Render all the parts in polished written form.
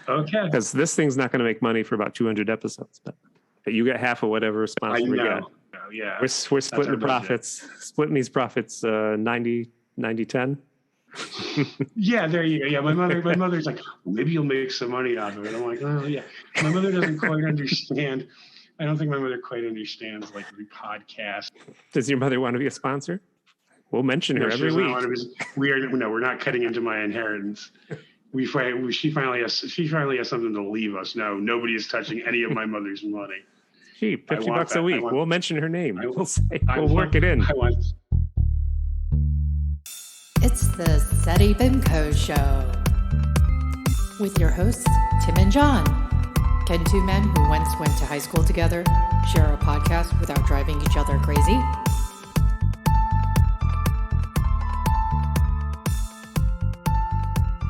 Okay. Because this thing's not going to make money for about 200 episodes, but you get half of whatever sponsor we get. Oh, yeah. We're splitting the profits, splitting these profits 90, 10. Yeah, there you go. Yeah, my mother's like, maybe you'll make some money out of it. I'm like, oh yeah. My mother doesn't quite understand. I don't think my mother quite understands like the podcast. Does your mother want to be a sponsor? We'll mention her every week. We're not cutting into my inheritance. She finally has something to leave us. No, nobody is touching any of my mother's money. Gee, $50 a week. We'll mention her name. We'll work it in. It's the seddybimcoe Show with your hosts, Tim and John. Can two men who once went to high school together share a podcast without driving each other crazy?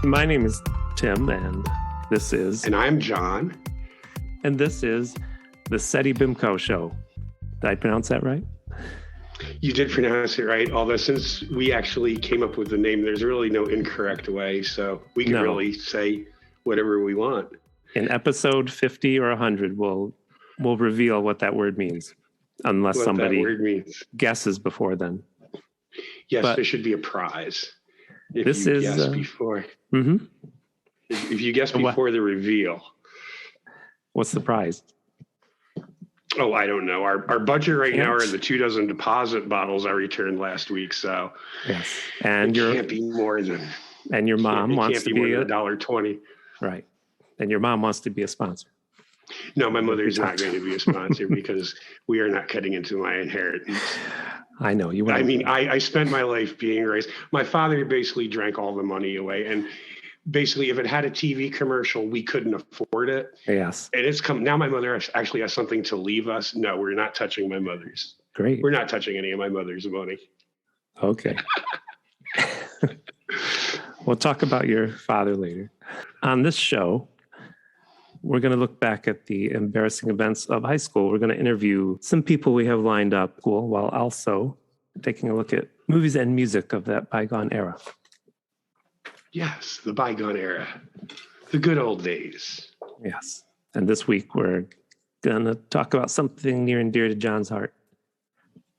My name is Tim, and this is... And I'm John. And this is the seddybimcoe Show. Did I pronounce that right? You did pronounce it right, although since we actually came up with the name, there's really no incorrect way, so we can really say whatever we want. In episode 50 or 100, we'll reveal what that word means, unless somebody guesses before then. Yes, there should be a prize. If this you is guess before. Mm-hmm. If you guess before the reveal. What's the prize? Oh, I don't know. Our budget right now are the 24 deposit bottles I returned last week. So yes, and it can't be more than. And your mom wants to be $1.20. Right, and your mom wants to be a sponsor. No, my mother is not going to be a sponsor because we are not cutting into my inheritance. I know you. I spent my life being raised. My father basically drank all the money away, and basically, if it had a TV commercial, we couldn't afford it. Yes. And it's come now. My mother actually has something to leave us. No, we're not touching my mother's. Great. We're not touching any of my mother's money. Okay. We'll talk about your father later. On this show, we're going to look back at the embarrassing events of high school. We're going to interview some people we have lined up while also taking a look at movies and music of that bygone era. Yes, the bygone era. The good old days. Yes. And this week we're going to talk about something near and dear to John's heart.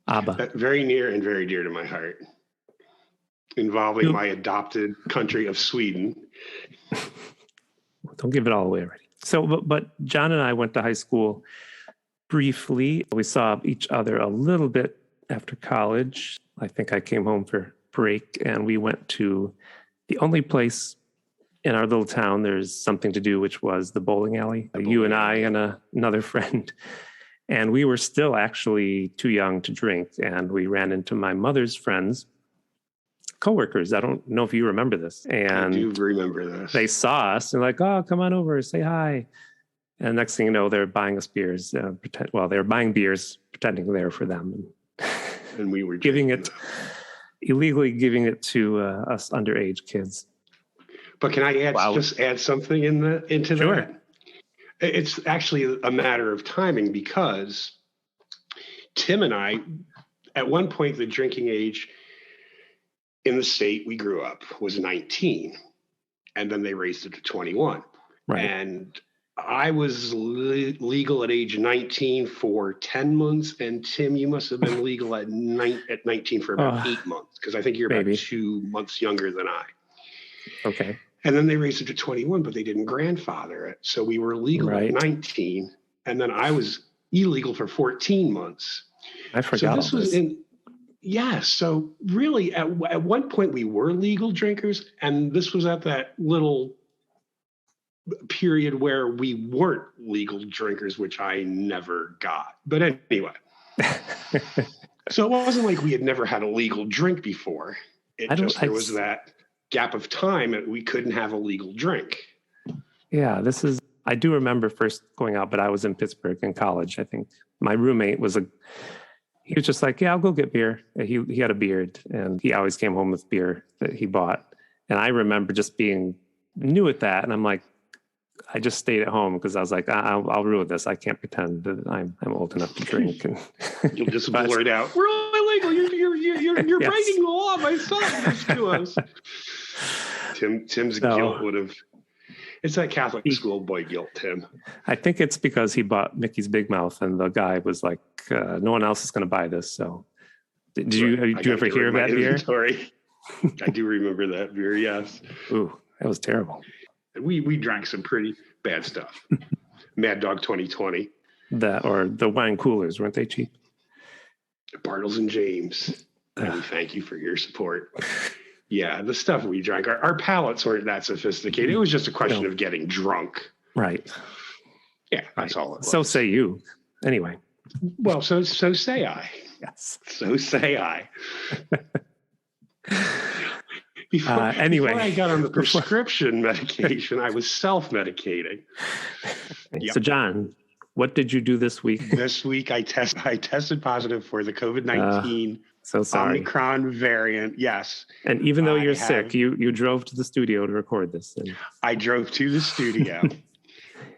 ABBA. Very near and very dear to my heart. Involving my adopted country of Sweden. Don't give it all away already. So, but John and I went to high school briefly. We saw each other a little bit after college. I think I came home for break and we went to the only place in our little town there's something to do, which was the bowling alley. You and I and another friend. And we were still actually too young to drink. And we ran into my mother's friends, coworkers. I don't know if you remember this. And I do remember this. They saw us and like, oh, come on over, say hi. And next thing you know, they're buying us beers. They were buying beers, pretending they were for them. And we were illegally giving it to us underage kids. But can I just add something into sure. that? It's actually a matter of timing because Tim and I, at one point, the drinking age in the state we grew up was 19, and then they raised it to 21. Right. And I was legal at age 19 for 10 months, and Tim, you must have been legal at 19 for about 8 months, because I think you're about 2 months younger than I. Okay. And then they raised it to 21, but they didn't grandfather it. So we were legal at 19, and then I was illegal for 14 months. I forgot so this. Yes. So really, at one point, we were legal drinkers, and this was at that little period where we weren't legal drinkers, which I never got. But anyway, so it wasn't like we had never had a legal drink before. There was that gap of time that we couldn't have a legal drink. Yeah, I do remember first going out, but I was in Pittsburgh in college. I think my roommate he was just like, yeah, I'll go get beer. He had a beard and he always came home with beer that he bought. And I remember just being new at that. And I'm like, I just stayed at home because I was like, I'll ruin this. I can't pretend that I'm old enough to drink. And you'll just blurt out, we're all illegal. You're yes. breaking the law by selling this to us. Tim's guilt would have. It's that Catholic schoolboy guilt, Tim. I think it's because he bought Mickey's Big Mouth, and the guy was like, "No one else is going to buy this." So, did you ever hear of that beer? I do remember that beer. Yes. Ooh, that was terrible. We drank some pretty bad stuff. Mad Dog 2020. Or the wine coolers, weren't they cheap? Bartles and James. We thank you for your support. Yeah, the stuff we drank, our palates weren't that sophisticated. It was just a question of getting drunk. Right. Yeah, that's all it was. So say you. Anyway. Well, so say I. Yes. So say I. Before I got on the prescription medication, I was self-medicating. So, John, what did you do this week? This week, I tested positive for the COVID-19 so sorry. Omicron variant. Yes. And even though you're sick, you drove to the studio to record this. And I drove to the studio.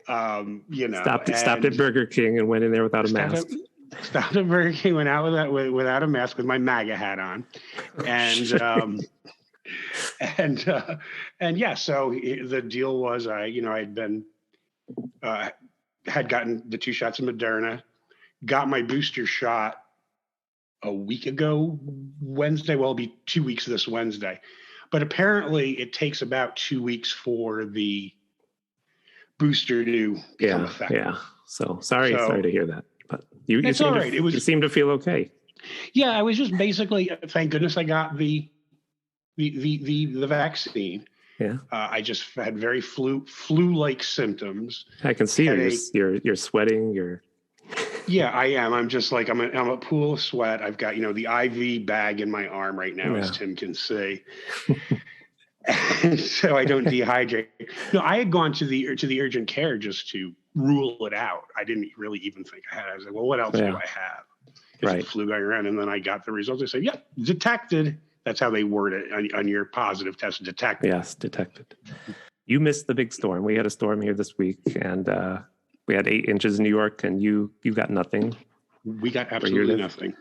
Stopped at Burger King and went in there without a mask. Stopped at Burger King, went out without a mask with my MAGA hat on, and yeah. So the deal was, had gotten the 2 shots of Moderna, got my booster shot a week ago Wednesday. Well, it'll be 2 weeks this Wednesday, but apparently it takes about 2 weeks for the booster to become effective. Yeah. So sorry to hear that. But you all right. You seem to feel okay. Yeah, I was just basically, thank goodness I got the vaccine. Yeah. I just had very flu-like symptoms. I can see you're sweating. Yeah, I am. I'm just like I'm a pool of sweat. I've got the IV bag in my arm right now, as Tim can see. So I don't dehydrate. No, I had gone to the urgent care just to rule it out. I didn't really even think I had it. I was like, well, what else do I have? It's the flu going around. And then I got the results. They said, yep, detected. That's how they word it on your positive test. Detected. Yes, detected. You missed the big storm. We had a storm here this week, and we had 8 inches in New York, and you got nothing. We got absolutely nothing.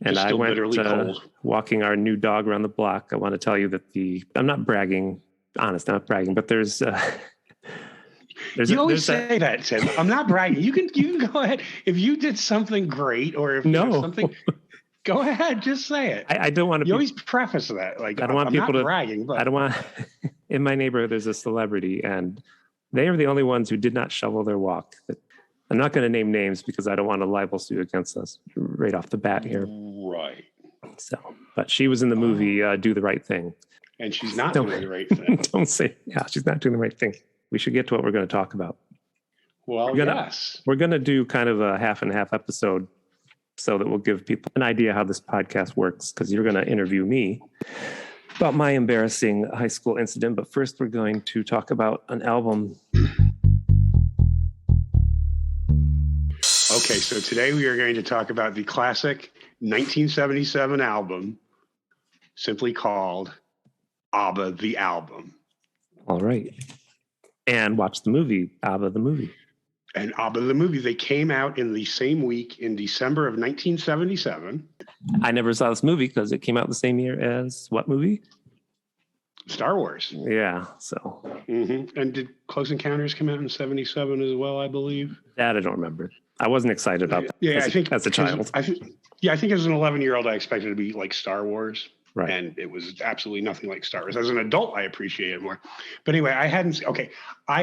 And I went walking our new dog around the block. I want to tell you that I'm not bragging, honest, I'm not bragging, but there's you always say that, Tim. I'm not bragging. You can go ahead. If you did something great, or if you have something, go ahead, just say it. I don't want to. You always preface that. Like, I don't want I'm people not to bragging, but I don't want. In my neighborhood, there's a celebrity, and they are the only ones who did not shovel their walk. I'm not going to name names because I don't want a libel suit against us right off the bat here. Right. So, but she was in the movie Do the Right Thing. And she's not doing the right thing. Don't say, she's not doing the right thing. We should get to what we're going to talk about. Well, yes. We're going to do kind of a half and half episode so that we'll give people an idea how this podcast works, because you're going to interview me about my embarrassing high school incident. But first, we're going to talk about an album. Okay, so today we are going to talk about the classic 1977 album, simply called ABBA the Album. All right. And watch the movie, ABBA the Movie. And ABBA the Movie, they came out in the same week in December of 1977. I never saw this movie because it came out the same year as what movie? Star Wars. Yeah, so. Mm-hmm. And did Close Encounters come out in 77 as well, I believe? That I don't remember. I wasn't excited about that. Yeah, I think as a child. I think as an 11-year-old, I expected it to be like Star Wars. Right. And it was absolutely nothing like Star Wars. As an adult, I appreciate it more. But anyway, I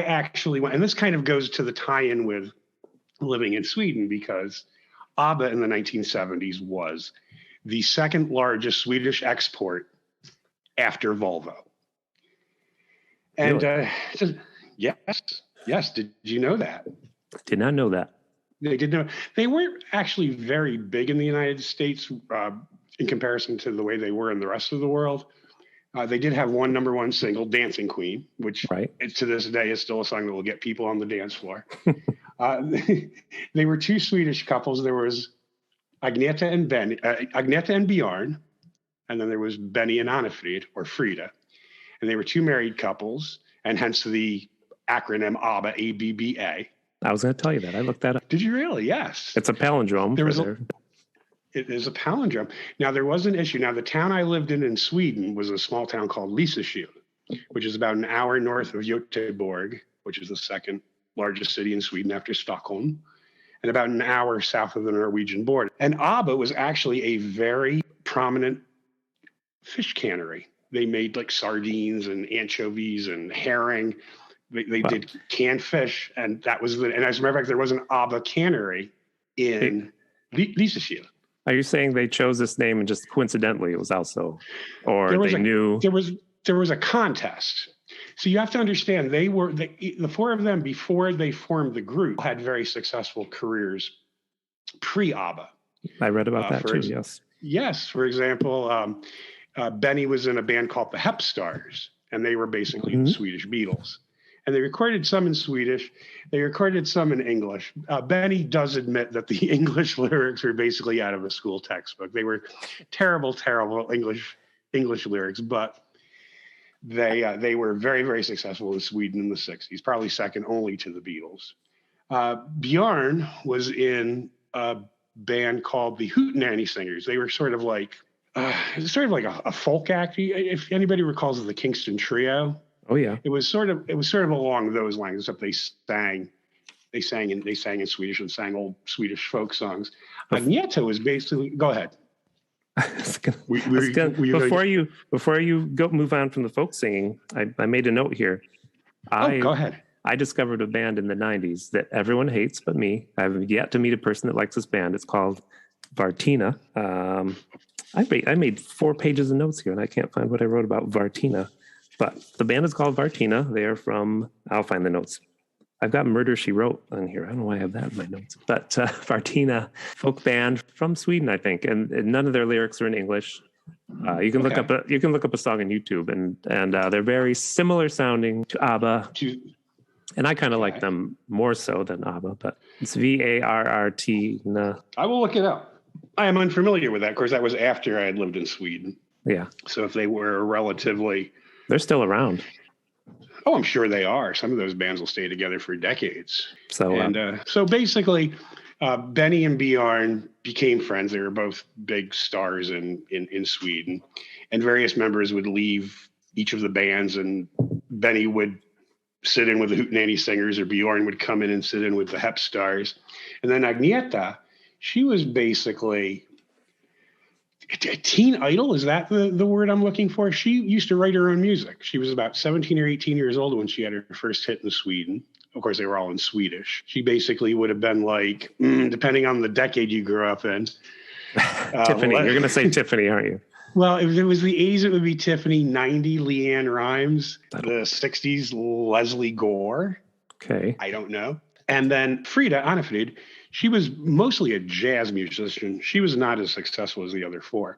actually went, and this kind of goes to the tie-in with living in Sweden, because ABBA in the 1970s was the second largest Swedish export after Volvo. And really? Yes. Did you know that? Did not know that. They did know. They weren't actually very big in the United States in comparison to the way they were in the rest of the world. They did have one number one single, Dancing Queen, which to this day is still a song that will get people on the dance floor. They were 2 Swedish couples. There was Agneta and Bjorn, and then there was Benny and Anna-Frid, or Frida. And they were 2 married couples, and hence the acronym ABBA, ABBA. I was going to tell you that. I looked that up. Did you really? Yes. It's a palindrome. It is a palindrome. Now, there was an issue. Now, the town I lived in Sweden was a small town called Lysekil, which is about an hour north of Göteborg, which is the second largest city in Sweden after Stockholm, and about an hour south of the Norwegian border. And ABBA was actually a very prominent fish cannery. They made like sardines and anchovies and herring. They did canned fish, and that was and as a matter of fact, there was an ABBA cannery in Lysekil. Are you saying they chose this name and just coincidentally it was also, or knew? There was a contest. So you have to understand, they were the four of them before they formed the group had very successful careers pre-ABBA. I read about that too. Yes. Yes. For example, Benny was in a band called the Hepstars, and they were basically the Swedish Beatles. And they recorded some in Swedish. They recorded some in English. Benny does admit that the English lyrics were basically out of a school textbook. They were terrible, terrible English lyrics, but they were very, very successful in Sweden in the 60s, probably second only to the Beatles. Bjorn was in a band called the Hootenanny Singers. They were sort of like a folk act. If anybody recalls the Kingston Trio. Oh yeah. It was sort of along those lines, except they sang in Swedish and sang old Swedish folk songs. Agneta was basically, go ahead. Before you move on from the folk singing, I made a note here. Go ahead. I discovered a band in the 90s that everyone hates but me. I've yet to meet a person that likes this band. It's called Vartina. I made 4 pages of notes here and I can't find what I wrote about Vartina. But the band is called Vartina. They are from, I'll find the notes. I've got Murder, She Wrote on here. I don't know why I have that in my notes. But Vartina, folk band from Sweden, I think. And none of their lyrics are in English. You can look up a song on YouTube, and they're very similar sounding to ABBA. And I kind of like them more so than ABBA, but it's Varrt. I will look it up. I am unfamiliar with that. Of course, that was after I had lived in Sweden. Yeah. So if they were relatively... They're still around. Oh, I'm sure they are. Some of those bands will stay together for decades. So basically, Benny and Bjorn became friends. They were both big stars in Sweden, and various members would leave each of the bands, and Benny would sit in with the Hootenanny Singers, or Bjorn would come in and sit in with the Hepstars. And then Agneta, she was basically a teen idol. Is that the word I'm looking for? She used to write her own music. She was about 17 or 18 years old when she had her first hit in Sweden. Of course, they were all in Swedish. She basically would have been like, depending on the decade you grew up in. Tiffany. You're going to say Tiffany, aren't you? Well, if it was the 80s, it would be Tiffany. 90, Leanne Rimes. The 60s, Leslie Gore. Okay. I don't know. And then Frida Anafrid, she was mostly a jazz musician. She was not as successful as the other four.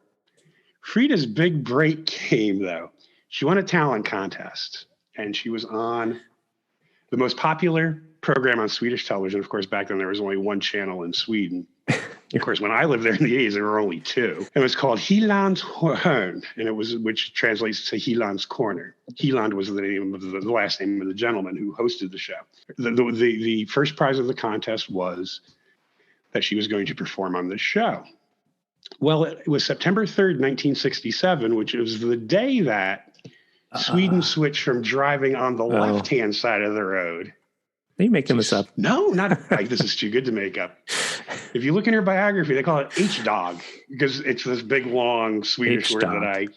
Frida's big break came, though. She won a talent contest, and she was on the most popular program on Swedish television. Of course, back then there was only one channel in Sweden. Of course, when I lived there in the 80s, there were only 2. It was called Hylands Hörn, and which translates to Hyland's Corner. Hyland was the name of the last name of the gentleman who hosted the show. The first prize of the contest was that she was going to perform on this show. Well, it was September 3rd, 1967, which was the day that Sweden switched from driving on the left-hand side of the road. Are you making this up? No, not like this is too good to make up. If you look in her biography, they call it H-dog because it's this big, long Swedish word that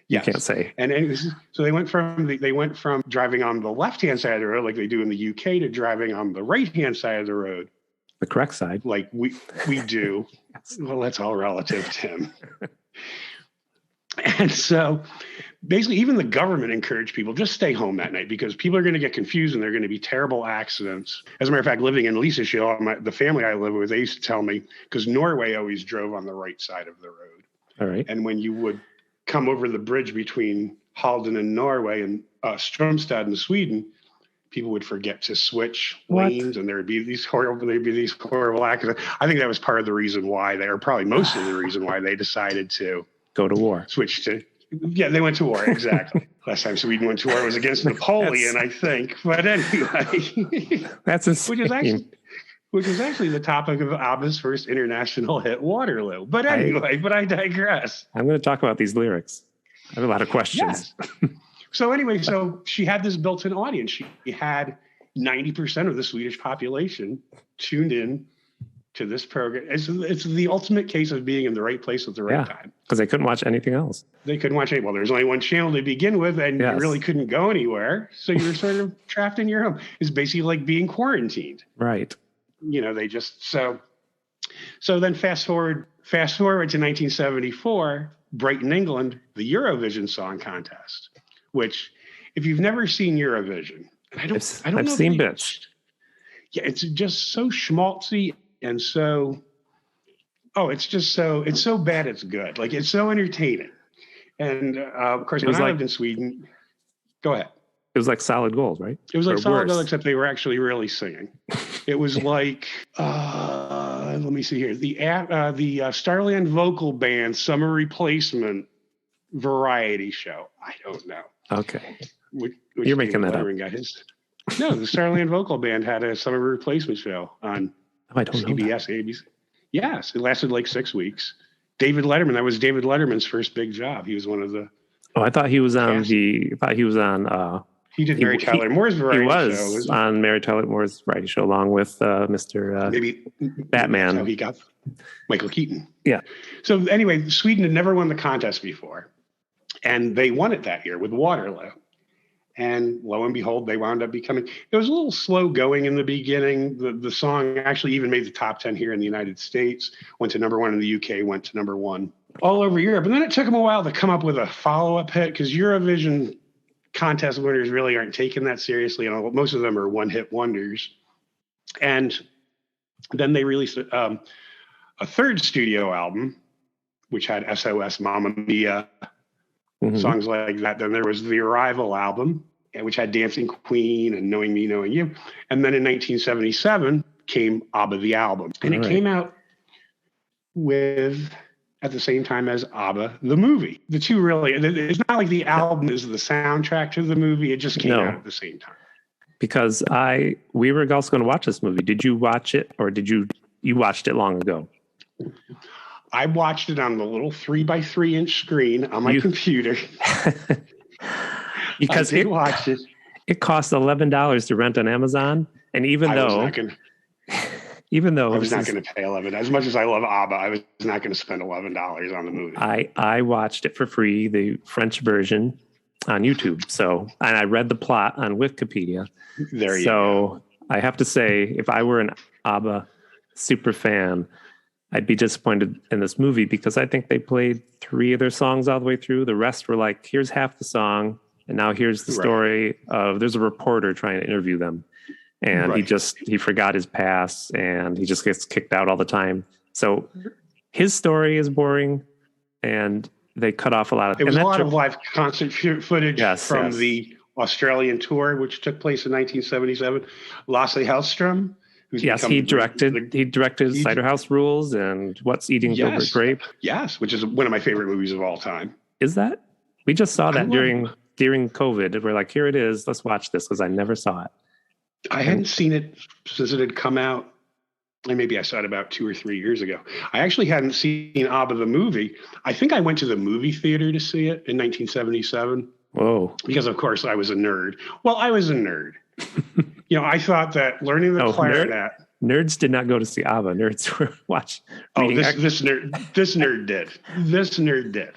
you can't say. And so they went from driving on the left-hand side of the road, like they do in the UK, to driving on the right-hand side of the road. The correct side. Like we do. Yes. Well, that's all relative, Tim. And so basically, even the government encouraged people just stay home that night because people are going to get confused and there are going to be terrible accidents. As a matter of fact, living in Lysekil, the family I live with, they used to tell me, because Norway always drove on the right side of the road. All right. And when you would come over the bridge between Halden in Norway and Strömstad in Sweden, people would forget to switch lanes, and there'd be these horrible accidents. I think that was part of the reason why probably most of the reason why they decided to go to war. They went to war, exactly. Last time Sweden went to war was against Napoleon, I think. But anyway. That's insane. Which is actually the topic of ABBA's first international hit, Waterloo. But anyway, I digress. I'm going to talk about these lyrics. I have a lot of questions. Yes. So anyway, so she had this built-in audience. She had 90% of the Swedish population tuned in to this program. It's the ultimate case of being in the right place at the right time. Because they couldn't watch anything else. They couldn't watch well, there's only one channel to begin with, and you really couldn't go anywhere. So you were sort of trapped in your home. It's basically like being quarantined. Right. They just so then fast forward to 1974, Brighton, England, the Eurovision Song Contest, which if you've never seen Eurovision, and I don't know I've seen bits. Yeah, it's just so schmaltzy and so it's so bad it's good. Like, it's so entertaining. And of course, when I lived in Sweden, go ahead. It was like Solid Gold, right? It was like Solid Gold, except they were actually really singing. It was like, let me see here, the Starland Vocal Band Summer Replacement variety show. I don't know. Okay. Which You're making that up. No, the Starland Vocal Band had a summer replacement show on CBS, ABC. Yes, it lasted like 6 weeks. David Letterman, that was David Letterman's first big job. He was one of the. Oh, I thought he was on He did Mary Tyler Moore's variety show. He was on Mary Tyler Moore's variety show along with Mr. Maybe Batman. That's how he got Michael Keaton. Yeah. So anyway, Sweden had never won the contest before, and they won it that year with Waterloo. And lo and behold, they wound up becoming. It was a little slow going in the beginning. The song actually even made the top 10 here in the United States. Went to number 1 in the UK. Went to number 1 all over Europe. And then it took them a while to come up with a follow-up hit, because Eurovision contest winners really aren't taken that seriously. Most of them are one-hit wonders. And then they released a third studio album, which had SOS, Mamma Mia, songs like that. Then there was the Arrival album, which had Dancing Queen and Knowing Me, Knowing You. And then in 1977 came ABBA the album. And it came out at the same time as ABBA the movie. The two really, it's not like the album is the soundtrack to the movie. It just came out at the same time. Because we were also going to watch this movie. Did you watch it, or you watched it long ago? I watched it on the little 3x3 inch screen on my computer. Because I did watch it. It cost $11 to rent on Amazon, and even though I was not going to pay $11, as much as I love ABBA, I was not going to spend $11 on the movie. I watched it for free, the French version on YouTube. So, and I read the plot on Wikipedia. There you go. So I have to say, if I were an ABBA super fan, I'd be disappointed in this movie, because I think they played 3 of their songs all the way through. The rest were like, here's half the song, and now here's the story of, there's a reporter trying to interview them. And he forgot his pass, and he just gets kicked out all the time. So his story is boring, and they cut off a lot of. It was a lot of live concert footage from the Australian tour, which took place in 1977. Lasse Hellström. He directed Cider House Rules and What's Eating Gilbert Grape. Yes, which is one of my favorite movies of all time. Is that? We just saw that during COVID. We're like, here it is. Let's watch this, because I never saw it. I hadn't seen it since it had come out, and maybe I saw it about 2 or 3 years ago. I actually hadn't seen ABBA the movie. I think I went to the movie theater to see it in 1977. Whoa. Because, of course, I was a nerd. Well, I was a nerd. I thought that learning the clarinet. Nerds did not go to see ABBA. Nerds were this nerd did. This nerd did.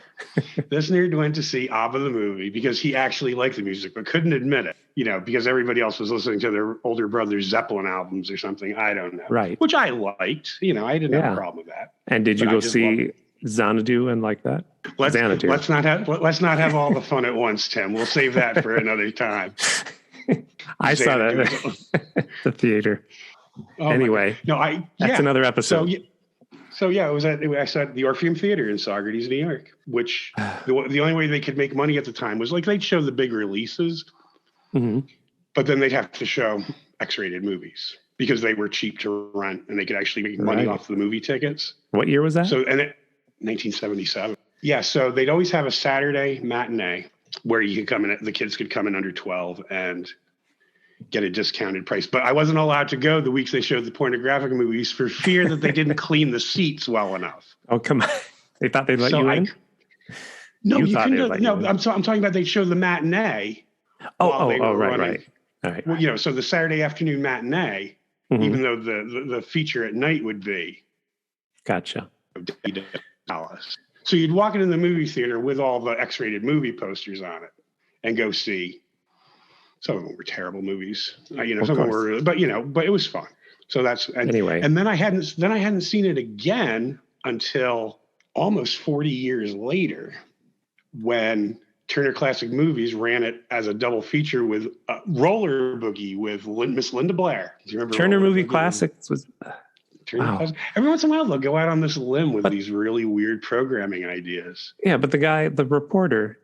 This nerd went to see ABBA the movie because he actually liked the music, but couldn't admit it. Because everybody else was listening to their older brother's Zeppelin albums or something. I don't know. Right. Which I liked. I didn't have a problem with that. And did you go see Xanadu and like that? Let's not have all the fun at once, Tim. We'll save that for another time. I saw that at the theater. Oh, anyway, that's another episode. So it was I saw the Orpheum Theater in Saugerties, New York, which the only way they could make money at the time was like they'd show the big releases, but then they'd have to show X-rated movies because they were cheap to rent and they could actually make money off the movie tickets. What year was that? 1977. Yeah, so they'd always have a Saturday matinee where you could come in, the kids could come in under 12 and get a discounted price. But I wasn't allowed to go the weeks they showed the pornographic movies for fear that they didn't clean the seats well enough. Oh, come on. They thought they'd let you in? No, you couldn't. No, I'm talking about they'd show the matinee. Right. All right. Well, so the Saturday afternoon matinee, Mhm. even though the feature at night would be Gotcha. Dallas. So you'd walk into the movie theater with all the X-rated movie posters on it and go see. Some of them were terrible movies, some of them were, but it was fun. So anyway. And then I hadn't seen it again until almost 40 years later, when Turner Classic Movies ran it as a double feature with Roller Boogie with Miss Linda Blair. Do you remember Turner Roller Movie Boogie? Classics was Classic. Every once in a while, they'll go out on this limb with these really weird programming ideas. Yeah, but the reporter,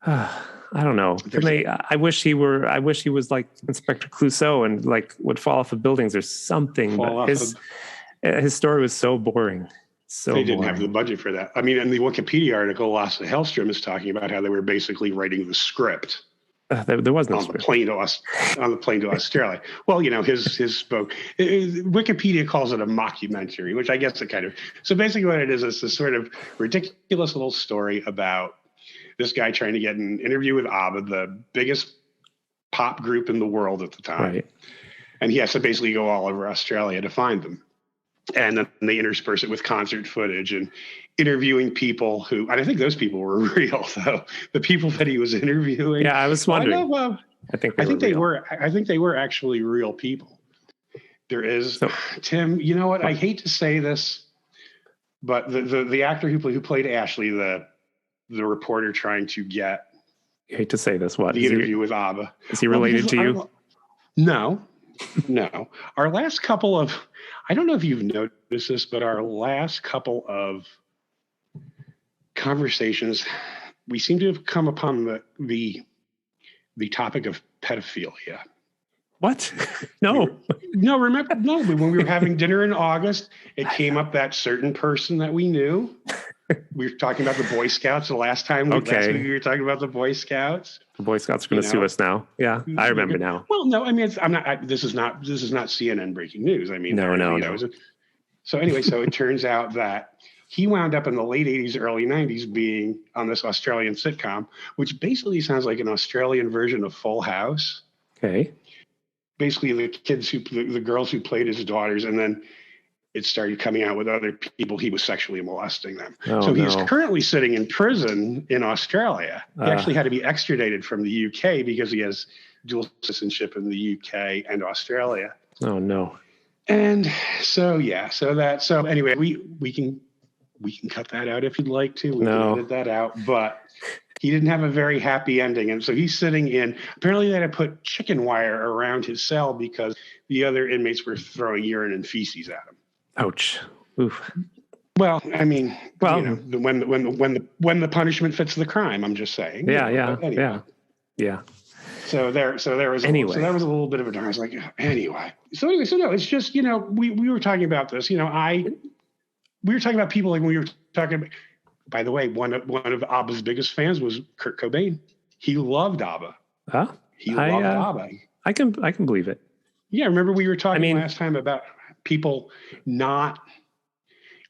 I don't know. I wish he was like Inspector Clouseau and like would fall off of buildings or something. But his story was so boring. So they didn't have the budget for that. I mean, in the Wikipedia article, Lasse Hellstrom is talking about how they were basically writing the script. There was no on script. On the plane to Australia. Well, his spoke. Wikipedia calls it a mockumentary, which I guess it kind of. So basically, what it is this sort of ridiculous little story about this guy trying to get an interview with ABBA, the biggest pop group in the world at the time, right? And he has to basically go all over Australia to find them. And then they intersperse it with concert footage and interviewing people who, and I think those people were real, though. The people that he was interviewing. Yeah, I was wondering. I think they were actually real people. There is, Tim, you know what? I hate to say this, but the actor who played Ashley, the reporter trying to get. You hate to say this, what? The interview with ABBA. Is he related to you? No. Our last couple of, I don't know if you've noticed this, but our last couple of conversations, we seem to have come upon the topic of pedophilia. What? No. Remember when we were having dinner in August, it came up that certain person that we knew. We were talking about the Boy Scouts the last time. Last week we were talking about the Boy Scouts. The Boy Scouts are going to sue us now. Yeah, I remember now. Well, no, I mean, this is not CNN breaking news. I mean, no. So anyway, so it turns out that he wound up in the late 80s, early 90s being on this Australian sitcom, which basically sounds like an Australian version of Full House. Okay. Basically, the girls who played his daughters, and then it started coming out with other people. He was sexually molesting them. So he's currently sitting in prison in Australia. He actually had to be extradited from the UK because he has dual citizenship in the UK and Australia. Oh no. And so anyway, we can cut that out if you'd like to. We can edit that out, but he didn't have a very happy ending. And so he's sitting in, apparently they had to put chicken wire around his cell because the other inmates were throwing urine and feces at him. Ouch. Oof. Well, I mean, when the punishment fits the crime, I'm just saying. Yeah. So that was a little bit of a darn. I was like, anyway. So it's just, we were talking about this, we were talking about people like when we were talking about, by the way, one of ABBA's biggest fans was Kurt Cobain. He loved ABBA. Huh? He loved ABBA. I can believe it. Yeah. Remember we were talking last time about people not,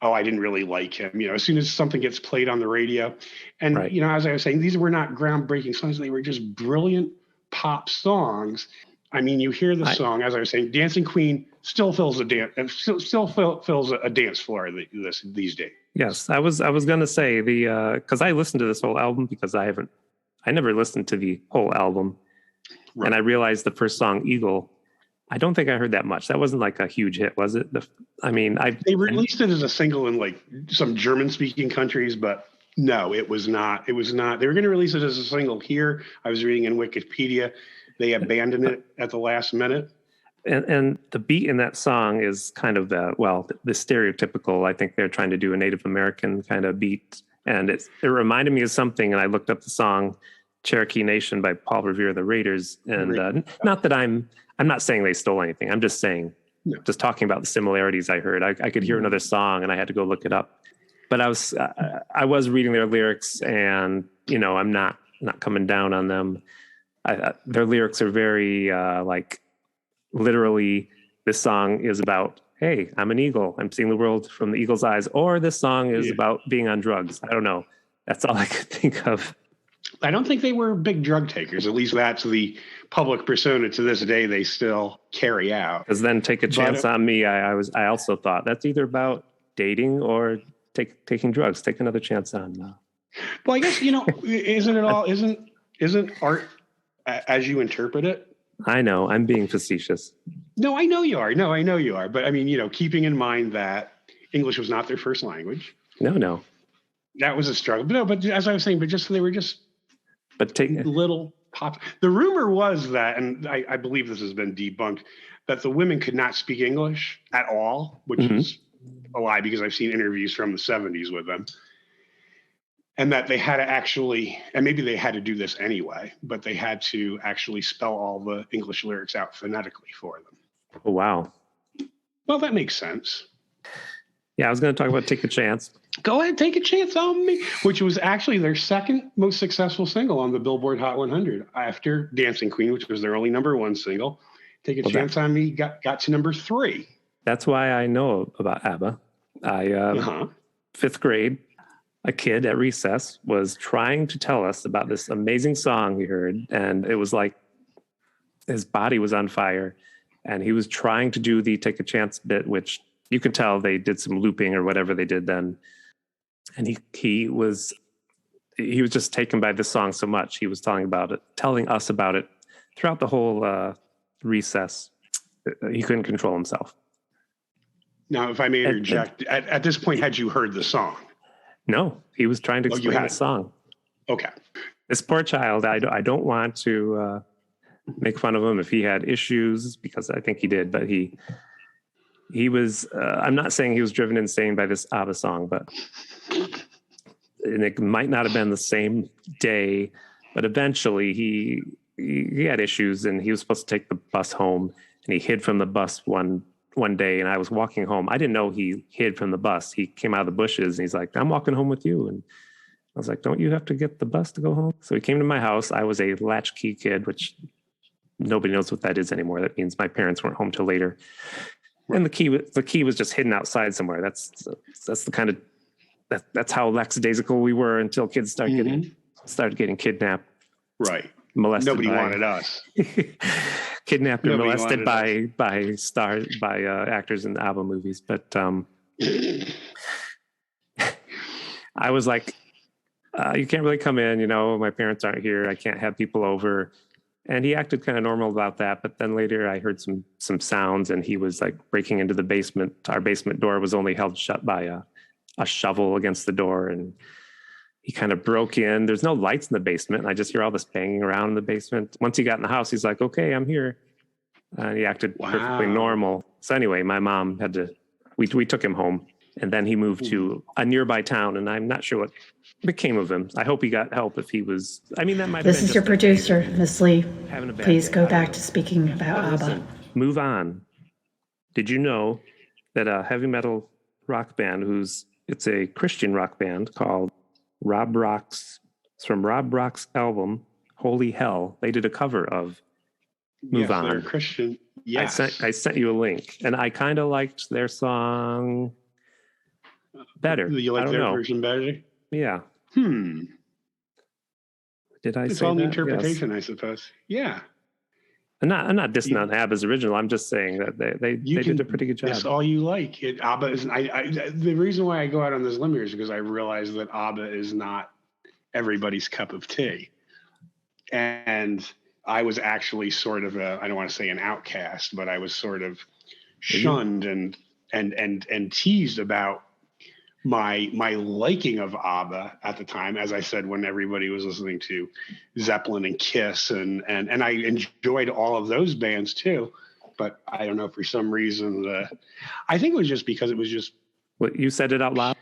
I didn't really like him. As soon as something gets played on the radio, and as I was saying, these were not groundbreaking songs; they were just brilliant pop songs. I mean, you hear the song, as I was saying, "Dancing Queen" still fills a dance floor these days. Yes, I was going to say because I listened to this whole album because I never listened to the whole album, and I realized the first song, "Eagle." I don't think I heard that much. That wasn't like a huge hit, was it? They released it as a single in like some German-speaking countries, but no, it was not. It was not. They were going to release it as a single here. I was reading in Wikipedia. They abandoned it at the last minute. And the beat in that song is kind of the stereotypical. I think they're trying to do a Native American kind of beat, and it reminded me of something. And I looked up the song "Cherokee Nation" by Paul Revere of the Raiders, and not that I'm not saying they stole anything. I'm just saying, just talking about the similarities I heard. I could hear another song, and I had to go look it up. But I was reading their lyrics, and I'm not coming down on them. Their lyrics are very literally. This song is about, hey, I'm an eagle. I'm seeing the world from the eagle's eyes. Or this song is about being on drugs. I don't know. That's all I could think of. I don't think they were big drug takers. At least that's the public persona to this day they still carry out. Because then Take a Chance on Me, I also thought that's either about dating or taking drugs. Take another chance on. Well, I guess, isn't art as you interpret it? I know, I'm being facetious. No, I know you are. But I mean, keeping in mind that English was not their first language. No. That was a struggle. But as I was saying, they were just little pop. The rumor was that, and I believe this has been debunked, that the women could not speak English at all, which is a lie because I've seen interviews from the 70s with them. And that they had to actually, and maybe they had to do this anyway, but they had to actually spell all the English lyrics out phonetically for them. Oh, wow. Well, that makes sense. Yeah, I was going to talk about Take a Chance. Go ahead, Take a Chance on Me, which was actually their second most successful single on the Billboard Hot 100 after Dancing Queen, which was their only number one single. Take a Chance on Me got to number 3. That's why I know about ABBA. Fifth grade, a kid at recess was trying to tell us about this amazing song he heard, and it was like his body was on fire, and he was trying to do the Take a Chance bit, which you could tell they did some looping or whatever they did then. And he was just taken by this song so much. He was telling us about it throughout the whole recess. He couldn't control himself. Now, if I may interject, at this point, had you heard the song? No, he was trying to explain the song. Okay. This poor child, I don't want to make fun of him if he had issues, because I think he did, but he was, I'm not saying he was driven insane by this ABBA song, but and it might not have been the same day, but eventually he had issues, and he was supposed to take the bus home, and he hid from the bus one day, and I was walking home. I didn't know he hid from the bus. He came out of the bushes, and he's like, I'm walking home with you. And I was like, don't you have to get the bus to go home? So he came to my house. I was a latchkey kid, which nobody knows what that is anymore. That means my parents weren't home till later. And the key was just hidden outside somewhere. That's the kind of, that's how lackadaisical we were until kids started getting kidnapped. Right. Molested. Nobody wanted us. Kidnapped or molested by actors in ABBA movies. But I was like, you can't really come in, my parents aren't here. I can't have people over. And he acted kind of normal about that. But then later I heard some sounds, and he was like breaking into the basement. Our basement door was only held shut by a shovel against the door. And he kind of broke in. There's no lights in the basement. And I just hear all this banging around in the basement. Once he got in the house, he's like, okay, I'm here. And he acted perfectly normal. So anyway, my mom we took him home, and then he moved to a nearby town, and I'm not sure what became of him. I hope he got help if he was, that might have been. This is your producer, Miss Lee. Please go back to speaking about ABBA. Listen, move on. Did you know that a heavy metal rock band it's a Christian rock band called Rob Rock's, it's from Rob Rock's album, Holy Hell. They did a cover of Move On. They're Christian. Yes. I sent you a link, and I kind of liked their song better. You like their version better? Yeah. Did I say it's all that? the interpretation, Yes. I suppose. Yeah. I'm not dissing on ABBA's original. I'm just saying that they did a pretty good job. That's all you like. ABBA is. The reason why I go out on this limb here is because I realize that ABBA is not everybody's cup of tea, and I was actually sort of I don't want to say an outcast, but I was sort of shunned and teased about my liking of ABBA at the time, as I said, when everybody was listening to Zeppelin and Kiss, and I enjoyed all of those bands too. But I don't know, for some reason, I think it was just because it was just. What, you said it out loud?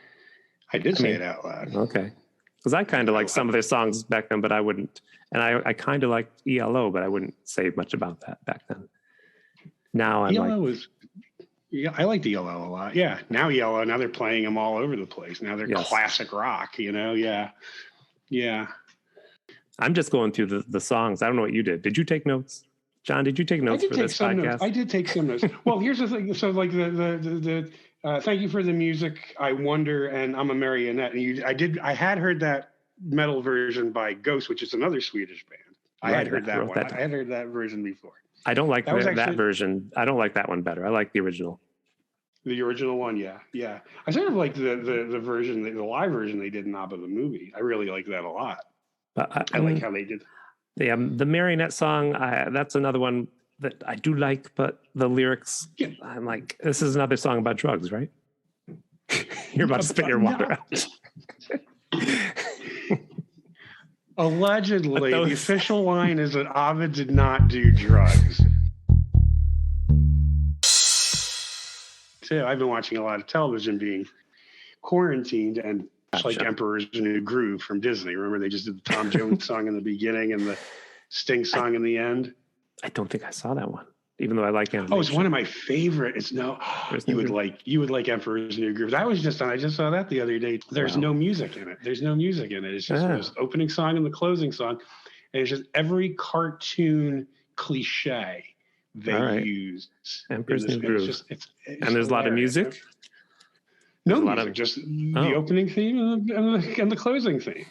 I did say it out loud. Okay. Because I kind of liked some of their songs back then, but I wouldn't. And I kind of liked ELO, but I wouldn't say much about that back then. Now I'm I liked ELO a lot. Yeah. Now ELO, now they're playing them all over the place. Now they're classic rock, Yeah. Yeah. I'm just going through the songs. I don't know what you did. Did you take notes? John, did you take notes for this podcast? Notes. I did take some notes. Well, here's the thing. So like the thank you for the music, I Wonder, and I'm a Marionette. And I had heard that metal version by Ghost, which is another Swedish band. I had heard that one. I had heard that version before. I don't like that version. I don't like that one better. I like the original. The original one, yeah. I sort of like the version, the live version they did in ABBA the movie. I really like that a lot. But I like how they did. The Marionette song, that's another one that I do like, but the lyrics, I'm like, this is another song about drugs, right? You're about to spit your water out. Allegedly, the official line is that ABBA did not do drugs. So I've been watching a lot of television being quarantined, and it's like Emperor's New Groove from Disney. Remember they just did the Tom Jones song in the beginning and the Sting song in the end? I don't think I saw that one, even though I like animation. Oh, it's one of my favorite. You would like Emperor's New Groove. I just saw that the other day. There's no music in it. It's just the opening song and the closing song. And it's just every cartoon cliche they use. Emperor's New Groove. And there's a lot of music? No music, just the opening theme and the closing theme.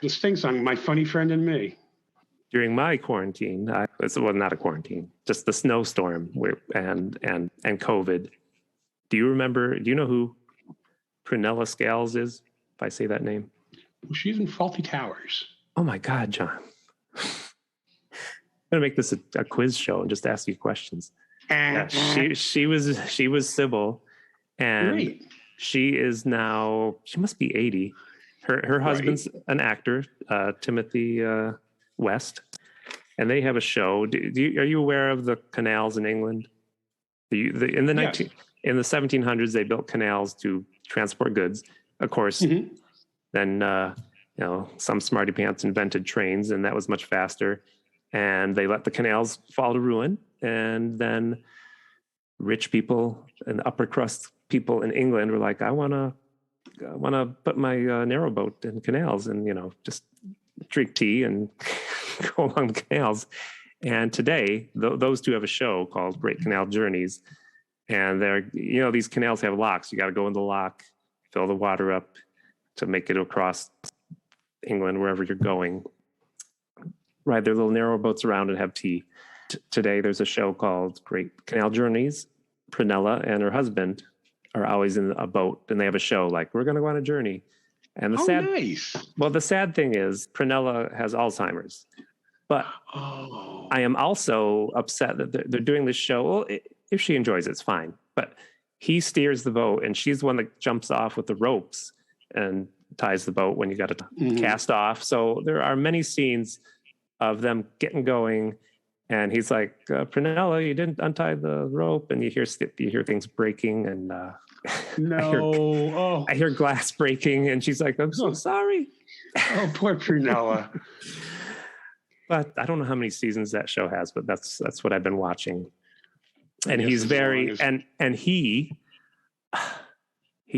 The Sting song, My Funny Friend and Me. During my quarantine, it was not a quarantine, just the snowstorm and COVID. Do you know who Prunella Scales is, if I say that name? Well, she's in Faulty Towers. Oh my God, John. I'm going to make this a quiz show and just ask you questions. She was Sybil, and she is now, she must be 80. Her husband's an actor, Timothy West, and they have a show. Are you aware of the canals in England? In the 1700s, they built canals to transport goods. Of course, then some smarty pants invented trains, and that was much faster. And they let the canals fall to ruin, and then rich people and upper crust people in England were like, I want to put my narrowboat in canals and just drink tea and go along the canals. And today, those two have a show called Great Canal Journeys. And these canals have locks. You got to go in the lock, fill the water up to make it across England, wherever you're going. Ride their little narrow boats around and have tea. Today, there's a show called Great Canal Journeys. Prunella and her husband are always in a boat, and they have a show like, we're going to go on a journey. And the sad thing is Prunella has Alzheimer's, but I am also upset that they're doing this show. Well, if she enjoys it, it's fine. But he steers the boat, and she's the one that jumps off with the ropes and ties the boat when you got to cast off. So there are many scenes of them getting going, and he's like, Prunella, you didn't untie the rope, and you hear things breaking, and I hear glass breaking, and she's like, I'm so sorry. Oh, poor Prunella. But I don't know how many seasons that show has, but that's what I've been watching. And he's very and he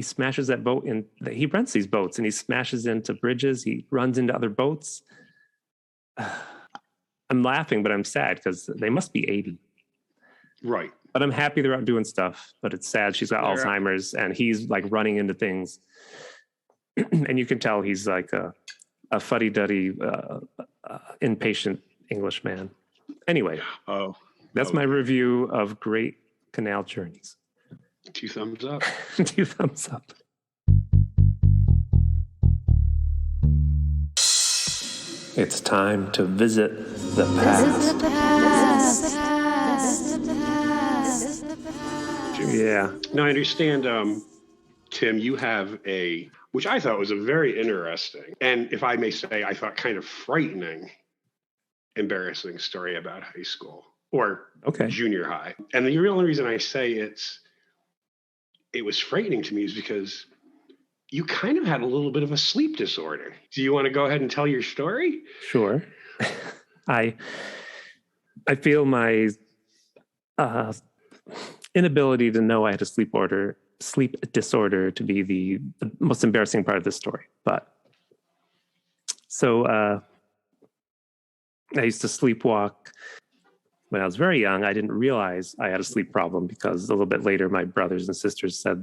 smashes that boat in. He rents these boats, and he smashes into bridges. He runs into other boats. I'm laughing, but I'm sad because they must be 80. Right. But I'm happy they're out doing stuff. But it's sad she's got Alzheimer's, and he's like running into things. And you can tell he's like a fuddy-duddy, impatient English man. Anyway, that's my review of Great Canal Journeys. 2 thumbs up. 2 thumbs up. It's time to visit the past. Yeah. Now I understand, Tim, you have which I thought was a very interesting, and if I may say, I thought kind of frightening, embarrassing story about high school or junior high. And the real only reason I say it was frightening to me is because you kind of had a little bit of a sleep disorder. Do you want to go ahead and tell your story? Sure. I feel my inability to know I had a sleep disorder to be the most embarrassing part of the story. But so I used to sleepwalk when I was very young. I didn't realize I had a sleep problem because a little bit later, my brothers and sisters said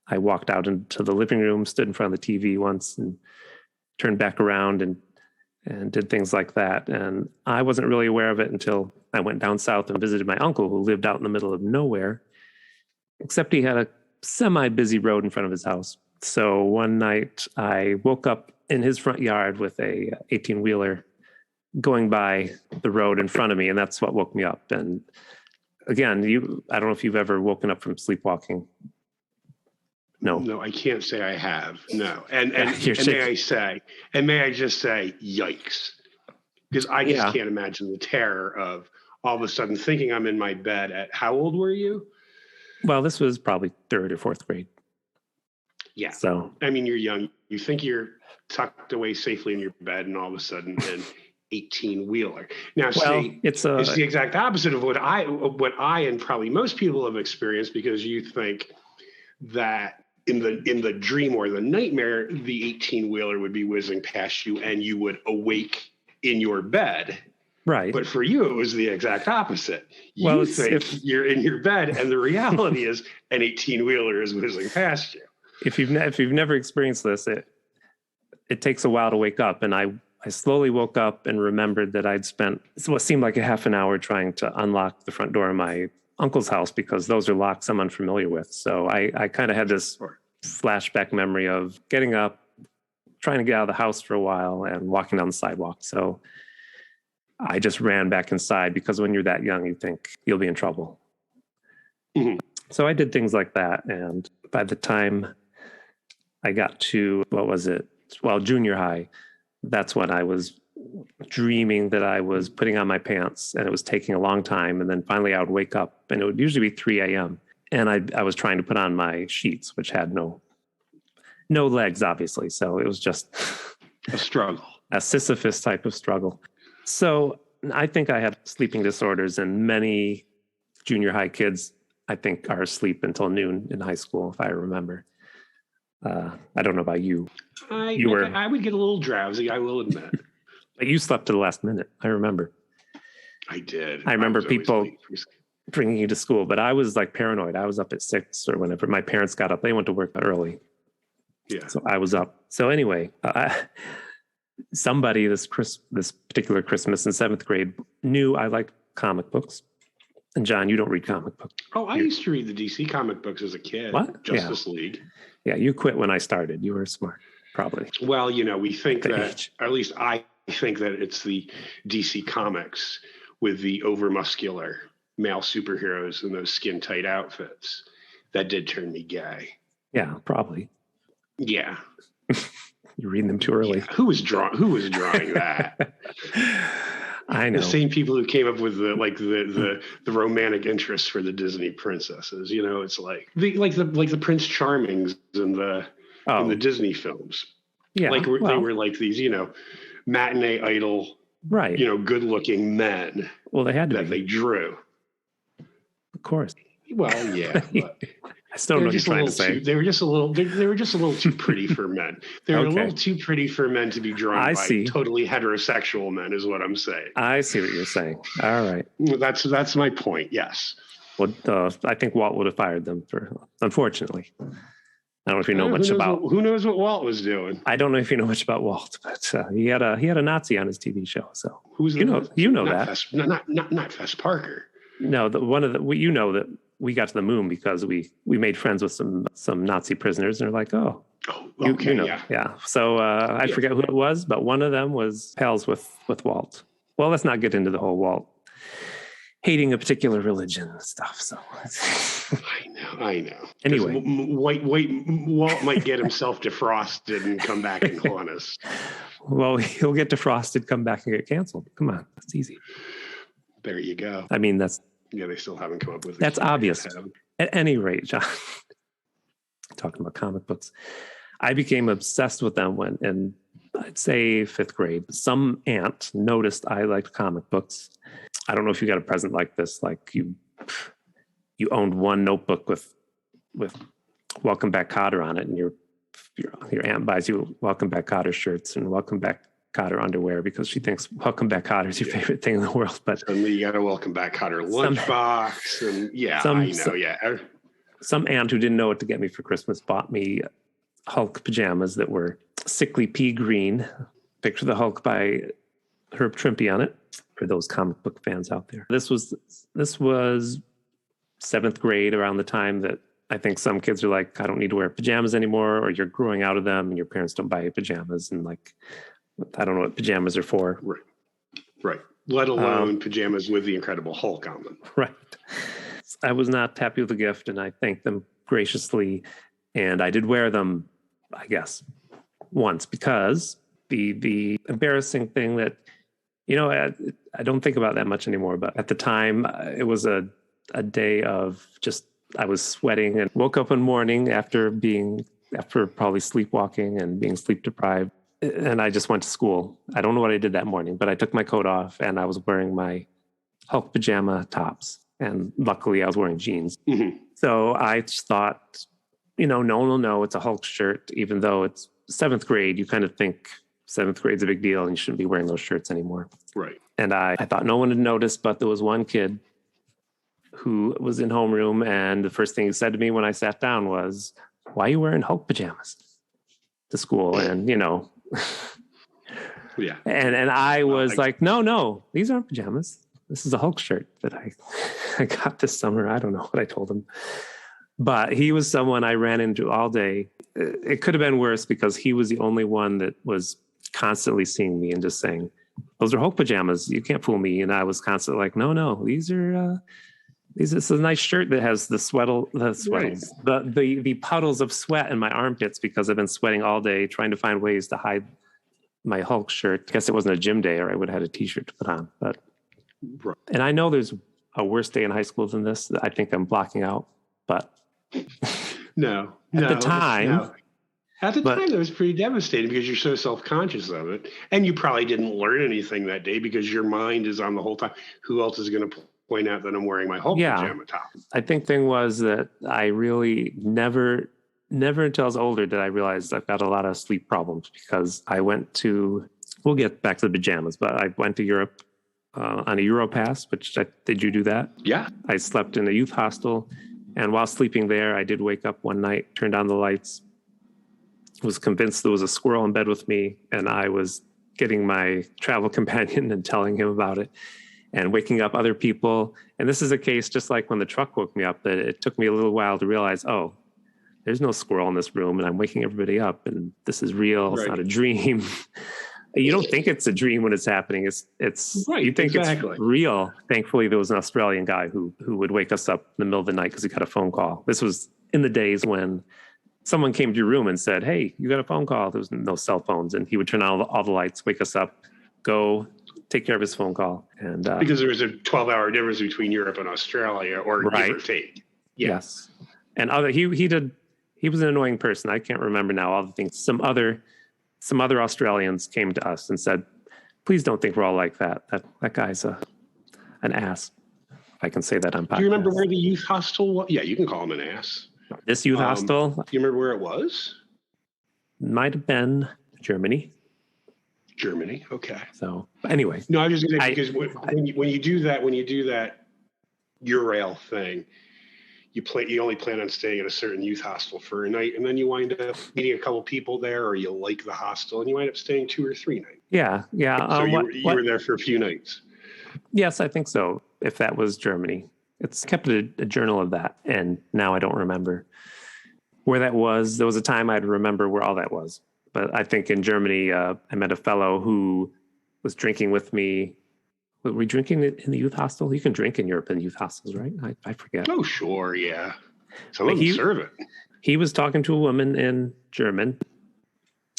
I walked out into the living room, stood in front of the TV once, and turned back around and did things like that. And I wasn't really aware of it until I went down south and visited my uncle, who lived out in the middle of nowhere, except he had a semi-busy road in front of his house. So one night I woke up in his front yard with a 18-wheeler going by the road in front of me, and that's what woke me up. And again, I don't know if you've ever woken up from sleepwalking. No, I can't say I have. No, and may I just say, yikes, because I just can't imagine the terror of all of a sudden thinking I'm in my bed at, how old were you? Well, this was probably 3rd or 4th grade. Yeah. So I mean, you're young. You think you're tucked away safely in your bed, and all of a sudden, an 18-wheeler. Now, see, it's the exact opposite of what I and probably most people have experienced, because you think that in the dream or the nightmare, the 18-wheeler would be whizzing past you and you would awake in your bed. Right. But for you, it was the exact opposite. You think you're in your bed, and the reality is an 18-wheeler is whizzing past you. If you've never experienced this, it takes a while to wake up. And I slowly woke up and remembered that I'd spent what seemed like a half an hour trying to unlock the front door of my uncle's house, because those are locks I'm unfamiliar with. So I kind of had this flashback memory of getting up, trying to get out of the house for a while, and walking down the sidewalk. So I just ran back inside, because when you're that young, you think you'll be in trouble. Mm-hmm. So I did things like that. And by the time I got to, junior high, that's when I was dreaming that I was putting on my pants, and it was taking a long time. And then finally I would wake up, and it would usually be 3 a.m. And I was trying to put on my sheets, which had no legs, obviously. So it was just a struggle, a Sisyphus type of struggle. So I think I had sleeping disorders, and many junior high kids, I think, are asleep until noon in high school, if I remember. I don't know about you. I would get a little drowsy, I will admit. But you slept to the last minute, I remember. I did. I remember people bringing you to school, but I was like paranoid. I was up at 6 or whenever my parents got up. They went to work early. Yeah. So I was up. So anyway, somebody this particular Christmas in 7th grade knew I liked comic books. And John, you don't read comic books. Oh, I used to read the DC comic books as a kid. What? Justice League. Yeah, you quit when I started. You were smart, probably. Well, we think that, or at least I think that it's the DC comics with the over-muscular male superheroes in those skin-tight outfits that did turn me gay. Yeah, probably. Yeah. You're reading them too early. Yeah. Who was drawing that? I know. The same people who came up with the romantic interest for the Disney princesses. It's like the Prince Charmings in the Disney films. Yeah, they were like these, matinee idol, right? Good-looking men. Well, they had to that they drew. Of course. Well, yeah. But I still don't know what you're trying to say. They were just a little too pretty for men. They were a little too pretty for men to be drawn by totally heterosexual men, is what I'm saying. I see what you're saying. All right. That's my point. Yes. Well, I think Walt would have fired them unfortunately. I don't know if you know much about. Who knows what Walt was doing? I don't know if you know much about Walt, but he had a Nazi on his TV show. So who's you know that? Not Fess Parker. No, that we got to the moon because we made friends with some Nazi prisoners, and they're like, oh, okay, yeah. So I forget who it was, but one of them was pals with Walt. Well, let's not get into the whole Walt hating a particular religion stuff. So I know. Anyway, Walt might get himself defrosted and come back and haunt us. Well, he'll get defrosted, come back and get canceled. Come on, that's easy. There you go. I mean, they still haven't come up with it. That's obvious. At any rate, John, talking about comic books, I became obsessed with them when, in I'd say 5th grade, some aunt noticed I liked comic books. I don't know if you got a present like this, like you owned one notebook with Welcome Back Kotter on it, and your aunt buys you Welcome Back Kotter shirts and Welcome Back Kotter underwear because she thinks Welcome Back Kotter is your favorite thing in the world. But suddenly you got a Welcome Back Kotter lunchbox, and I know. some aunt who didn't know what to get me for Christmas bought me Hulk pajamas that were sickly pea green. Picture the Hulk by Herb Trimpe on it, for those comic book fans out there. This was 7th grade, around the time that I think some kids are like, I don't need to wear pajamas anymore, or you're growing out of them and your parents don't buy you pajamas. And like, I don't know what pajamas are for. Right. Let alone pajamas with the Incredible Hulk on them. Right. I was not happy with the gift, and I thanked them graciously. And I did wear them, I guess, once, because the embarrassing thing that, I don't think about that much anymore, but at the time it was a day of just, I was sweating and woke up one morning after probably sleepwalking and being sleep deprived. And I just went to school. I don't know what I did that morning, but I took my coat off and I was wearing my Hulk pajama tops. And luckily I was wearing jeans. Mm-hmm. So I just thought, no one will know it's a Hulk shirt, even though it's 7th grade. You kind of think 7th grade's a big deal and you shouldn't be wearing those shirts anymore. Right. And I thought no one had noticed, but there was one kid who was in homeroom, and the first thing he said to me when I sat down was, "Why are you wearing Hulk pajamas to school?" And, yeah. And I was like, no, these aren't pajamas. This is a Hulk shirt that I got this summer. I don't know what I told him. But he was someone I ran into all day. It could have been worse, because he was the only one that was constantly seeing me and just saying, "Those are Hulk pajamas. You can't fool me." And I was constantly like, no, these are... This is a nice shirt that has the puddles of sweat in my armpits, because I've been sweating all day trying to find ways to hide my Hulk shirt. I guess it wasn't a gym day, or I would have had a t-shirt to put on. And I know there's a worse day in high school than this that I think I'm blocking out, but at the time, it was pretty devastating, because you're so self-conscious of it, and you probably didn't learn anything that day because your mind is on the whole time, who else is going to point out that I'm wearing my Hulk pajama top? I think thing was that I really never until I was older did I realize I've got a lot of sleep problems, because I went to, we'll get back to the pajamas, but I went to Europe on a Europass, did you do that? Yeah. I slept in a youth hostel, and while sleeping there, I did wake up one night, turned on the lights, was convinced there was a squirrel in bed with me, and I was getting my travel companion and telling him about it, and waking up other people. And this is a case just like when the truck woke me up, that it took me a little while to realize, there's no squirrel in this room, and I'm waking everybody up, and this is real. Right. It's not a dream. You don't think it's a dream when it's happening. It's right, you think it's real. Thankfully, there was an Australian guy who would wake us up in the middle of the night because he got a phone call. This was in the days when someone came to your room and said, "Hey, you got a phone call." There was no cell phones, and he would turn on all the lights, wake us up, go take care of his phone call. And because there was a 12-hour difference between Europe and Australia, or give or take. Yeah. Yes. And he was an annoying person. I can't remember now all the things. Some other Australians came to us and said, "Please don't think we're all like that. That guy's an ass." I can say that on podcast. Do you remember where the youth hostel was? Yeah, you can call him an ass. This youth hostel? Do you remember where it was? Might have been Germany. Germany. Okay. So anyway, no, I was just going to say, because when you do that Eurail thing, you only plan on staying at a certain youth hostel for a night, and then you wind up meeting a couple people there, or you like the hostel, and you wind up staying 2 or 3 nights. Yeah. So you were there for a few nights. Yes, I think so. If that was Germany, it's kept a journal of that, and now I don't remember where that was. There was a time I'd remember where all that was. But I think in Germany, I met a fellow who was drinking with me. Were we drinking in the youth hostel? You can drink in Europe in youth hostels, right? I forget. Oh, sure, yeah. Some of them serve it. He was talking to a woman in German.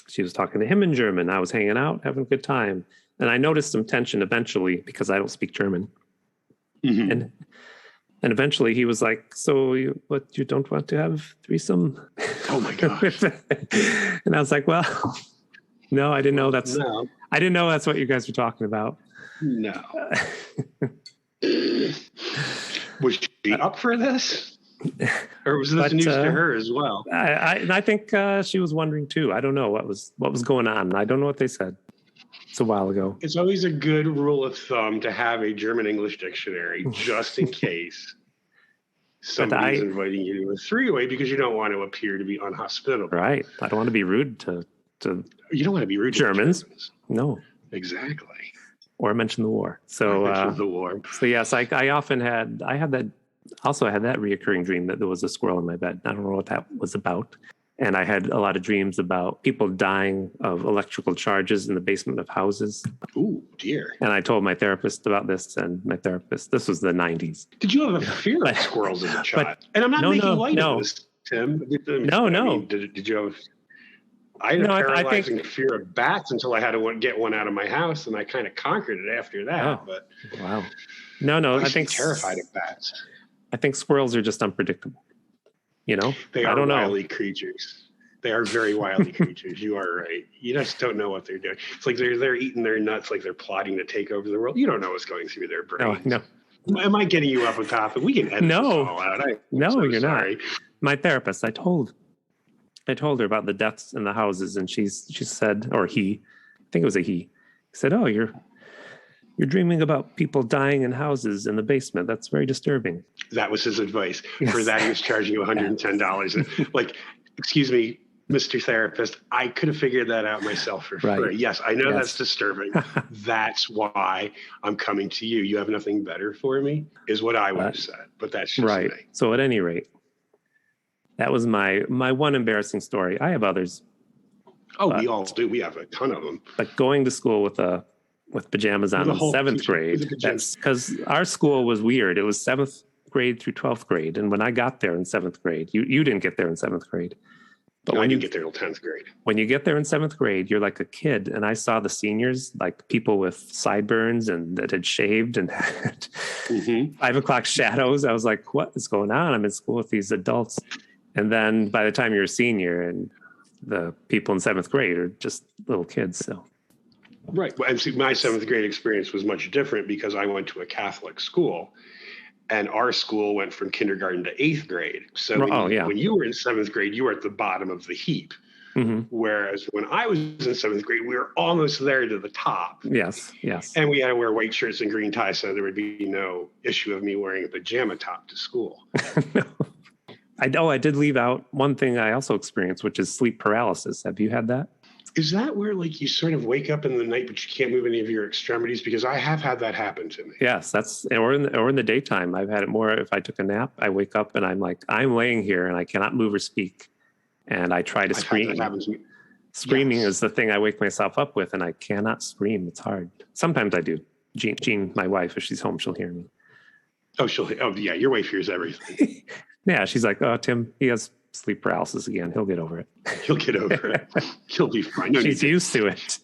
She was talking to him in German. I was hanging out, having a good time. And I noticed some tension eventually, because I don't speak German. Mm-hmm. And eventually he was like, "So you don't want to have threesome?" Oh my gosh. And I was like, "Well, no, I didn't know I didn't know that's what you guys were talking about." No. Was she up for this? Or was this news to her as well? I think she was wondering too. I don't know what was going on. I don't know what they said. It's a while ago. It's always a good rule of thumb to have a German-English dictionary, just in case. somebody's inviting you to a three-way because you don't want to appear to be unhospitable. Right. I don't want to be rude to you don't want to be rude Germans. to Germans. No. Exactly. Or mention the war. So the war. So yes, I often had that reoccurring dream that there was a squirrel in my bed. I don't know what that was about. And I had a lot of dreams about people dying of electrical charges in the basement of houses. Ooh, dear. And I told my therapist about this, and this was the 90s. Did you have a fear of squirrels as a child? And I'm not making light of this, Tim. No. Did you have... I had a paralyzing fear of bats until I had to get one out of my house, and I kind of conquered it after that. Oh, but wow. No, I think terrified of bats. I think squirrels are just unpredictable. They are wily creatures. They are very wily creatures. You are right. You just don't know what they're doing. It's like they're eating their nuts, like they're plotting to take over the world. You don't know what's going through their brains. No. Am I getting you off a topic? We can edit this all out. You're not. My therapist, I told her about the deaths in the houses, and she said, or he, I think it was a he said, "Oh, you're dreaming about people dying in houses in the basement. That's very disturbing." That was his advice. Yes. For that, he was charging you $110. Like, excuse me, Mr. Therapist, I could have figured that out myself for free. Yes, I know that's disturbing. That's why I'm coming to you. You have nothing better for me, is what I would have said. But that's just me. So at any rate, that was my one embarrassing story. I have others. Oh, we all do. We have a ton of them. But going to school with pajamas on in 7th grade, that's because our school was weird. It was 7th grade through 12th grade. And when I got there in 7th grade, you didn't get there in 7th grade. But when you get there till 10th grade. When you get there in 7th grade, you're like a kid. And I saw the seniors, like people with sideburns and that had shaved and had 5 o'clock shadows. I was like, what is going on? I'm in school with these adults. And then by the time you're a senior, and the people in 7th grade are just little kids. So. Right. Well, and see, my 7th grade experience was much different because I went to a Catholic school, and our school went from kindergarten to 8th grade. So when you were in 7th grade, you were at the bottom of the heap. Mm-hmm. Whereas when I was in 7th grade, we were almost there to the top. Yes. And we had to wear white shirts and green ties, so there would be no issue of me wearing a pajama top to school. No. I did leave out one thing I also experienced, which is sleep paralysis. Have you had that? Is that where like you sort of wake up in the night, but you can't move any of your extremities? Because I have had that happen to me. Yes, or in the daytime. I've had it more. If I took a nap, I wake up and I'm like, I'm laying here and I cannot move or speak. And I try to scream. That happens to me. Screaming is the thing I wake myself up with, and I cannot scream. It's hard. Sometimes I do. Jean, my wife, if she's home, she'll hear me. Oh, yeah, your wife hears everything. Yeah, she's like, oh, Tim, he has sleep paralysis again. He'll get over it. He'll get over it. He'll be fine. She's used to it.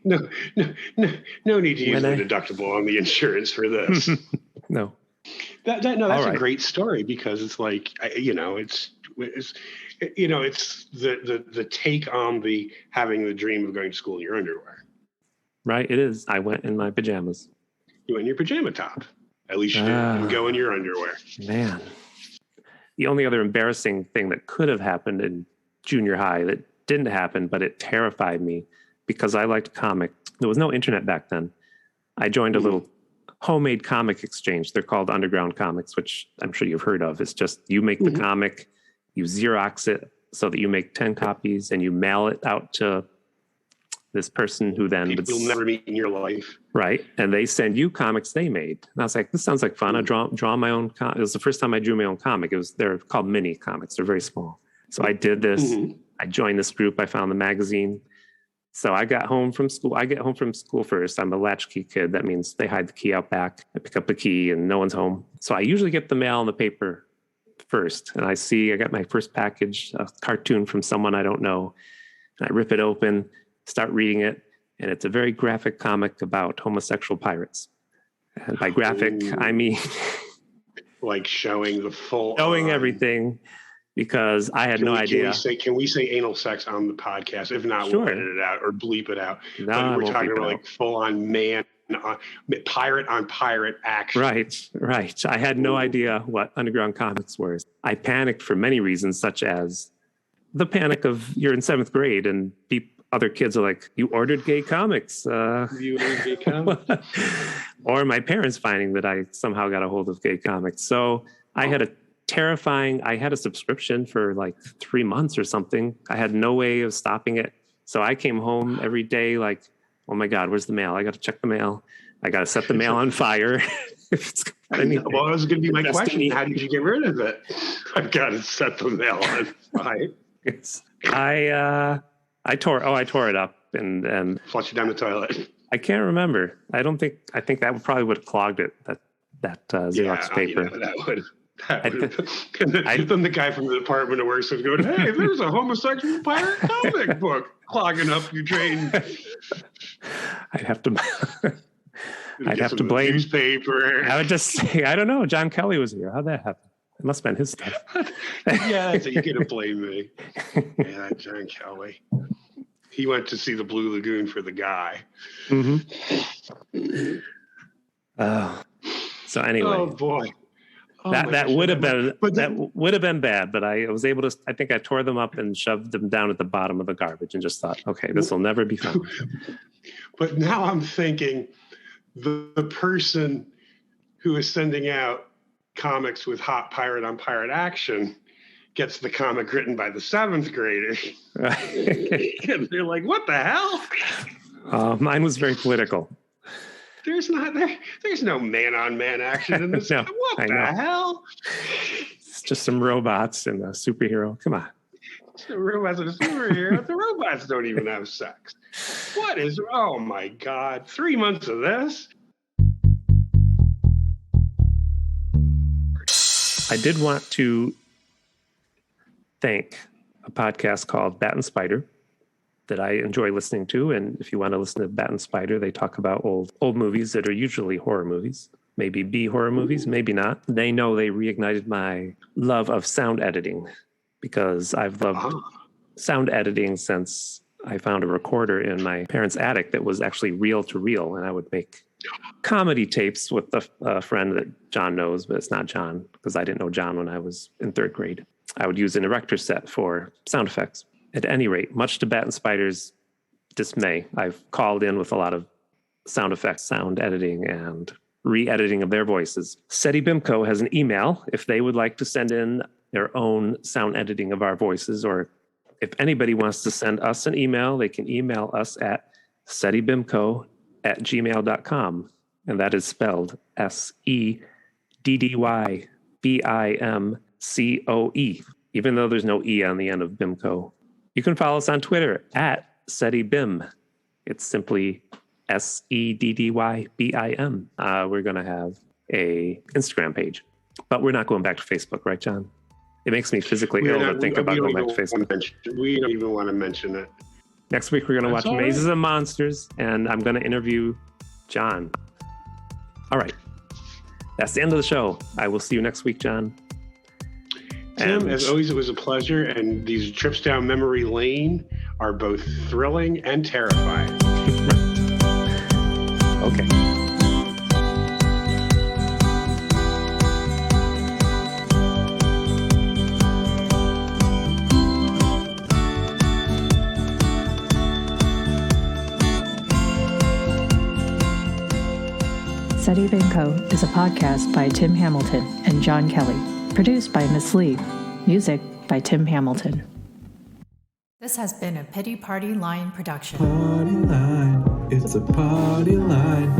No need to use the deductible on the insurance for this. No. That's a great story because it's like, it's the take on the having the dream of going to school in your underwear. Right, it is. I went in my pajamas. You went in your pajama top. At least you didn't go in your underwear. Man. The only other embarrassing thing that could have happened in junior high that didn't happen, but it terrified me because I liked comics. There was no internet back then. I joined a little homemade comic exchange. They're called Underground Comics, which I'm sure you've heard of. It's just you make the comic, you Xerox it so that you make 10 copies and you mail it out to this person who then you'll never meet in your life. Right. And they send you comics they made. And I was like, this sounds like fun. I draw my own it was the first time I drew my own comic. They're called mini comics. They're very small. So I did this. I joined this group. I found the magazine. So I got home from school. I get home from school first. I'm a latchkey kid. That means they hide the key out back. I pick up the key and no one's home. So I usually get the mail and the paper first. And I got my first package, a cartoon from someone I don't know. And I rip it open, start reading it. And it's a very graphic comic about homosexual pirates. And by graphic, I mean... like showing the full... Showing everything. Because I had no idea. Can we say anal sex on the podcast? If not, we'll edit it out or bleep it out. No, but we're talking about like full on pirate on pirate action. Right. I had no idea what Underground Comics were. I panicked for many reasons, such as the panic of you're in 7th grade and other kids are like, you ordered gay comics. You ordered gay comics? Or my parents finding that I somehow got a hold of gay comics. So I had a subscription for like 3 months or something. I had no way of stopping it. So I came home every day like, oh my God, where's the mail? I got to check the mail. I got to set the mail on fire. Well, that was going to be my question. How did you get rid of it? I've got to set the mail on fire. I tore it up and flush it down the toilet. I can't remember. I think that probably would have clogged it. That Xerox paper. Then the guy from the Department of Works was going, "Hey, there's a homosexual pirate comic book clogging up your drain." I'd have to blame newspaper. I would just say, I don't know. John Kelly was here. How'd that happen? It must have been his stuff. Yeah, so you're gonna blame me. Yeah, John Kelly. He went to see the Blue Lagoon for the guy. Mm-hmm. So anyway. Oh boy. That would have been bad, but I was able to. I think I tore them up and shoved them down at the bottom of the garbage and just thought, okay, this will never be found. But now I'm thinking the person who is sending out comics with hot pirate on pirate action gets the comic written by the 7th grader. And they're like, what the hell? Mine was very political. There's no man-on-man action in this. No, what the hell? It's just some robots and a superhero. Come on. The robots and a superhero. The robots don't even have sex. Oh my God. 3 months of this? I did want to thank a podcast called Bat and Spider that I enjoy listening to. And if you want to listen to Bat and Spider, they talk about old movies that are usually horror movies, maybe B horror movies, maybe not. They know they reignited my love of sound editing because I've loved sound editing since I found a recorder in my parents' attic that was actually reel to reel. And I would make comedy tapes with a friend that John knows, but it's not John because I didn't know John when I was in 3rd grade. I would use an erector set for sound effects. At any rate, much to Bat and Spider's dismay, I've called in with a lot of sound effects, sound editing, and re-editing of their voices. SEDDYBIMCOE has an email if they would like to send in their own sound editing of our voices, or if anybody wants to send us an email, they can email us at seddybimcoe@gmail.com. And that is spelled SEDDYBIMCOE, even though there's no E on the end of BIMCO. You can follow us on Twitter at SEDDYBIM. It's simply SEDDYBIM. We're going to have a Instagram page, but we're not going back to Facebook, right, John? It makes me physically ill to think about going back to Facebook. We don't even want to mention it. Next week, we're going to watch Mazes and Monsters, and I'm going to interview John. All right. That's the end of the show. I will see you next week, John. Tim, as always, it was a pleasure, and these trips down memory lane are both thrilling and terrifying. Okay. Seddy Bimcoe is a podcast by Tim Hamilton and John Kelly. Produced by Miss Lee. Music by Tim Hamilton. This has been a Pity Party Line production. Party line, it's a party line.